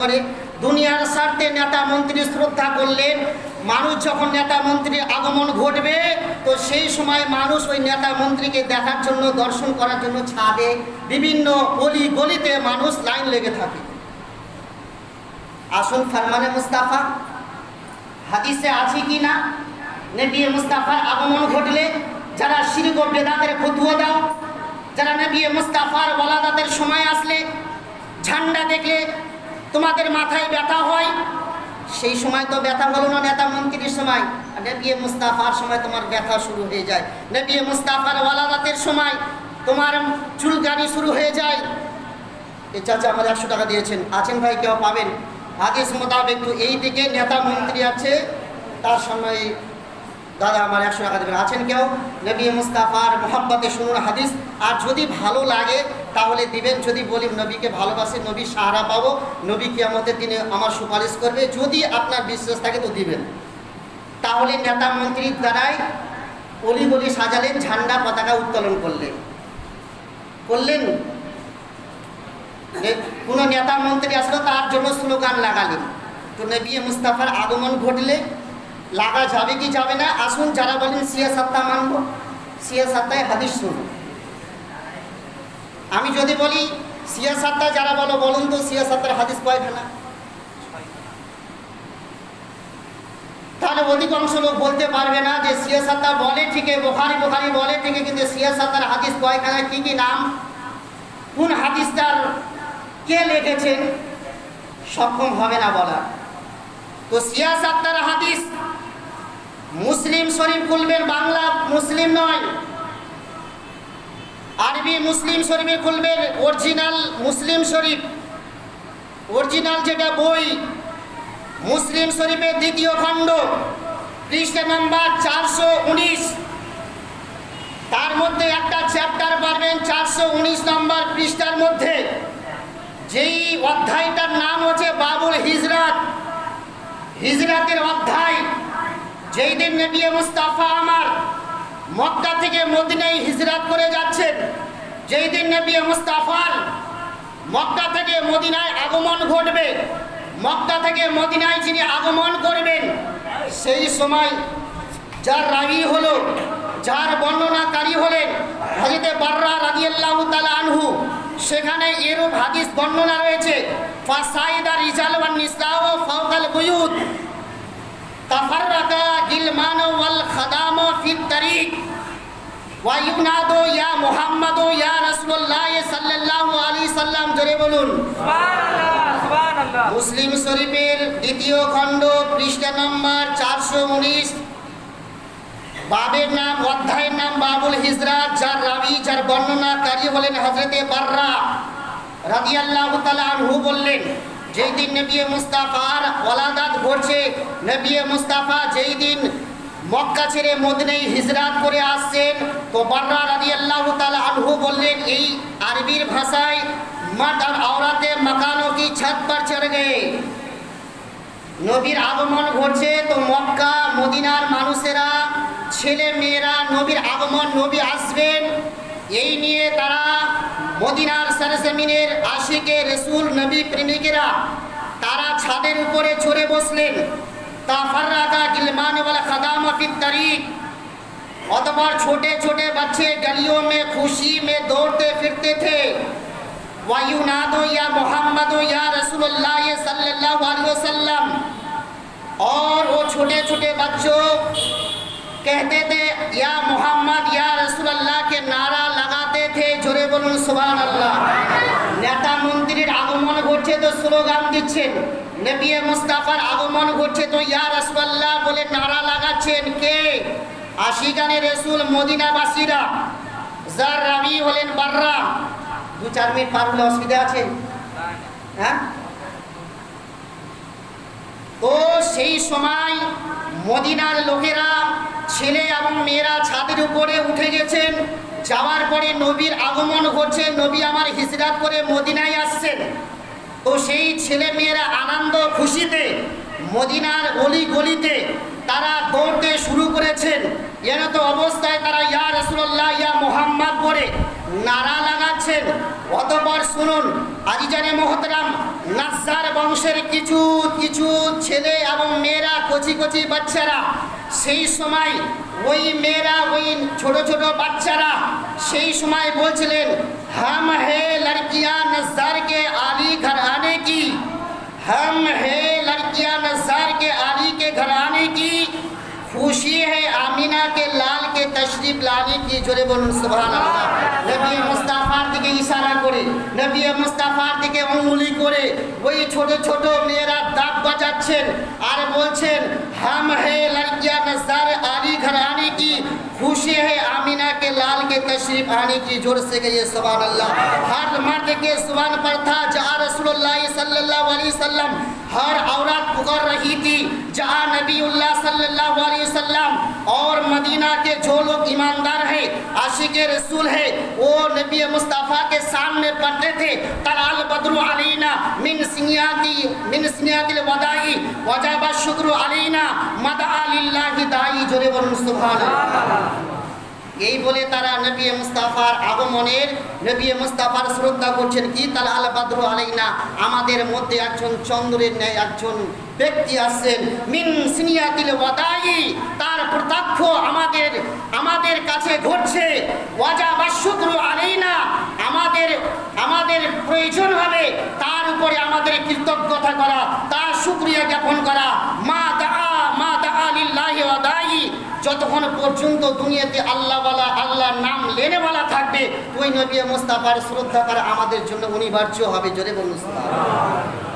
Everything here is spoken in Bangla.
করে দুনিয়ার স্বার্থে নেতা মন্ত্রী শ্রদ্ধা করলেন। মানুষ যখন নেতা মন্ত্রীর আগমন ঘটবে তো সেই সময় মানুষ ওই নেতা মন্ত্রীকে দেখার জন্য, দর্শন করার জন্য ছাদে বিভিন্ন গলি গলিতে মানুষ লাইন লেগে থাকে। আসুন ফরমানে মুস্তাফা হাদিসে আছে কি না, নবী মুস্তাফার আগমন ঘটলে যারা শিরক ও বেদাতের ফতোয়া দাও, যারা নবী মুস্তাফার ওলাদাতের সময় আসলে ঝান্ডা দেখলে তোমাদের মাথায় ব্যথা হয়, সেই সময় তো ব্যথা হলো না নেতা মন্ত্রীর সময়, নবী মুস্তাফার সময় তোমার ব্যথা শুরু হয়ে যায়। নবী মুস্তাফার ওলাদাতের সময় তোমার চুলকানি শুরু হয়ে যায়। এই চাচা আমার 100 টাকা দিয়েছেন, আছেন ভাই কেউ পাবেন? হাদিস মোতাবেক তো এই দিকে নেতা মন্ত্রী আছে, তার সময় দাদা আমার 100 টাকা দেবেন, আছেন কেউ? নবী মুস্তাফার মোহাব্বতে শুনুন হাদিস, আর যদি ভালো লাগে তাহলে দিবেন। যদি বলি নবীকে ভালোবাসে, নবী সাহারা পাবো, নবী কিয়ামতের দিনে আমার সুপারিশ করবে, যদি আপনার বিশ্বাস থাকে তো দিবেন। তাহলে নেতা মন্ত্রীর দ্বারাই অলি গলি সাজালেন, ঝান্ডা পতাকা উত্তোলন করলেন। কোনো নেতা মন্ত্রী আসলো তার জন্য স্লোগান লাগালেন। তো নবী মুস্তাফার আগমন ঘটলে লাগা যাবে কি যাবে না? আসুন যারা বলেন সিয়াসাত্তা মানব, সিয়াসাত্তায় হাদিস শুনুন। আমি যদি বলি সিয়াসাত্তা যারা বলো, বলুন তো সিয়াসাত্তার হাদিস কয়খানা? তাহলে অধিকাংশ লোক বলতে পারবে না যে সিয়াসাত্তা বলে ঠিকই, বুখারী বলে ঠিকই, কিন্তু সিয়াসাত্তার হাদিস কয়খানা, কি কি নাম, কোন হাদিসটার কে লিখেছেন, সক্ষম হবে না বলা। তো সিয়াসাত্তার হাদিস মুসলিম শরীফ খুলবেন, বাংলা মুসলিম নয়, আরবি মুসলিম শরীফে খুলবেন, অরিজিনাল মুসলিম শরীফ, অরিজিনাল যেটা বই মুসলিম শরীফের 2য় খণ্ড, পৃষ্ঠা নাম্বার 419, তার মধ্যে একটা চ্যাপ্টার পাবেন 419 নম্বর পৃষ্ঠার মধ্যে। যেই অধ্যায়টার নাম হচ্ছে বাবুল হিজরাত, হিজরাতের অধ্যায়। যেই দিন নবী মুস্তাফা আমার মক্কা থেকে মদিনায় হিজরাত করে যাচ্ছেন, যেই দিন নবী মুস্তাফার মক্কা থেকে মদিনায় আগমন ঘটবে, মক্কা থেকে মদিনায় যিনি আগমন করবেন, সেই সময় যার রাবি হলো, যার বর্ণনাকারী হলেন হযরত বাররা রাদিয়াল্লাহু তাআলা আনহু, সেখানে এরূপ হাদিস বর্ণনা রয়েছে, ফাসাইদা রিজাল ওয়ান নিসাউ ফাওকাল বুয়ুত তাফাররাকা গিলমান ওয়াল খাদাম ফিত তারিক ওয়া ইউনাদু ইয়া মুহাম্মাদু ইয়া রাসূলুল্লাহ সাল্লাল্লাহু আলাইহি সাল্লাম। জোরে বলুন সুবহানাল্লাহ, সুবহানাল্লাহ। মুসলিম শরীফের 2য় খণ্ড, পৃষ্ঠা নম্বর 419, বাবের নাম, অধ্যায়ের নাম বাবুল হিজরাত, যার রাবি, যার বর্ণনাকারী হলেন হযরত বাররা রাদিয়াল্লাহু তাআলা আনহু বললেন, যেই দিন নবী মুস্তাফার ওলাদাত ঘটছে, নবী মুস্তাফা যেই দিন মক্কা ছেড়ে মদিনায় হিজরাত করে আসছেন, তো বাররা রাদিয়াল্লাহু তাআলা আনহু বললেন এই আরবির ভাষায়, মর্দ আর औरतें मकानों की छत पर चढ़ गए। নবীর আগমন ঘটছে, তো মক্কা মদিনার মানুষেরা, ছেলে মেয়েরা নবীর আগমন, নবী আসবেন, এই নিয়ে তারা মদিনার সরজমিনের আশিকে রাসূল নবী প্রেমিকেরা তারা ছাদের উপরে চড়ে বসলেন। তাফাররাকা গিলমান ওয়াল খাদাম ফিত তারিক, অতঃপর छोटे छोटे बच्चे गलियों में खुशी में दौड़ते फिरते थे। वायुनादो या मोहम्मद या रसूलुल्लाह सल्लल्लाहु अलैहि वसल्लम, और वो छोटे छोटे बच्चों कहते थे या मोहम्मद या रसूलुल्लाह के नारा लगाते थे। जोरे बोलुन सुबहानाल्लाह। नेता মন্ত্রীর আগমন ঘটছে তো স্লোগান দিচ্ছেন, নবী মুস্তাফার আগমন ঘটছে তো ইয়া রাসূলুল্লাহ বলে নারা লাগাচ্ছেন কে? আশিকানে রাসূল মদিনাবাসীরা, যার রাবি হলেন বাররা। 2-4 মিনিট পার হলে অসুবিধা আছে? হ্যাঁ। তো সেই সময় মদিনার লোকেরা, ছেলে এবং মেয়েরা ছাদের উপরে উঠে গেছেন। যাওয়ার পরে নবীর আগমন ঘটছে, নবী আমার হিজরাত করে মদিনায় আসছেন। তো সেই ছেলে মেয়েরা আনন্দ খুশিতে মদিনার অলি গলিতে তারা দৌড়তে শুরু করেছেন। এর তো অবস্থায় তারা ইয়া রাসূলুল্লাহ ইয়া মুহাম্মদ বলে নারা লাগাচ্ছেন। অতঃপর শুনুন আজিজানে মোহতারাম, নাজ্জার বংশের কিছু কিছু ছেলে এবং মেয়েরা, কচি কচি বাচ্চারা, সেই সময় ওই মেয়েরা, ওই ছোট ছোট বাচ্চারা সেই সময় বলছিলেন, হাম হে লড়কিয়াঁ নজ্জার কে আলী ঘর আনে কি, हम है लड़कियां नज़ार के आली के घराने की, खुशी है आमीना के लाल के तशरीफ लाने की। जोरे बोलुन सुभान अल्लाह। नबी मुस्ताफार दिके इशारा करे, नबी मुस्ताफार दिके अंगुली करे ওই ছোট ছোট মেয়েরা দাঁত বাজাচ্ছেন আর বলছেন, हम है लड़कियां नज़ार आली घराने की, खुशी है आमीना के लाल के तशरीफ आने की। जोर से कहिए सुभान अल्लाह। हर मर्द के जुबान पर था जहाँ रसूलुल्लाह सल्लल्लाहु अलैहि वसल्लम, हर औरत पुकार रही थी जहाँ नबीउल्लाह सल्लल्लाहु अलैहि वसल्लम। और मदीना के जो लोग ईमानदार हैं, आशिक रसूल है, वो नबी मुस्तफ़ा के सामने पढ़ते थे, तलाल बद्रु अलैना मिन सिनियातिल वदाई वजाबा शुक्र अलैना मदआ लिल्लाहि दाई। जोरे बोलुन सुभान अल्लाह। এই বলে তারা নবী মুস্তাফার আগমনের, নবী মুস্তাফার শ্রদ্ধা করছেন। কি তালাল বাদরু আলাইনা, আমাদের মধ্যে একজন চন্দ্রের ন্যায় একজন ব্যক্তি আসছেন, মিন সিনিয়াতিল ওয়াদাই, তার প্রত্যক্ষ আমাদের কাছে ঘটছে। ওয়াজাবা শুকরু আলাইনা, আমাদের প্রয়োজন হবে তার উপরে আমাদের কৃতজ্ঞতা করা, তার শুকরিয়া জ্ঞাপন করা। মা দা লিল্লাহি ওয়া দাই, যতক্ষণ পর্যন্ত দুনিয়াতে আল্লাহওয়ালা, আল্লাহর নাম লেনেওয়ালা থাকবে, ওই নবী মুস্তাফার শ্রদ্ধা করা আমাদের জন্য অনিবার্য হবে। জোরে বলুন সুবহানাল্লাহ।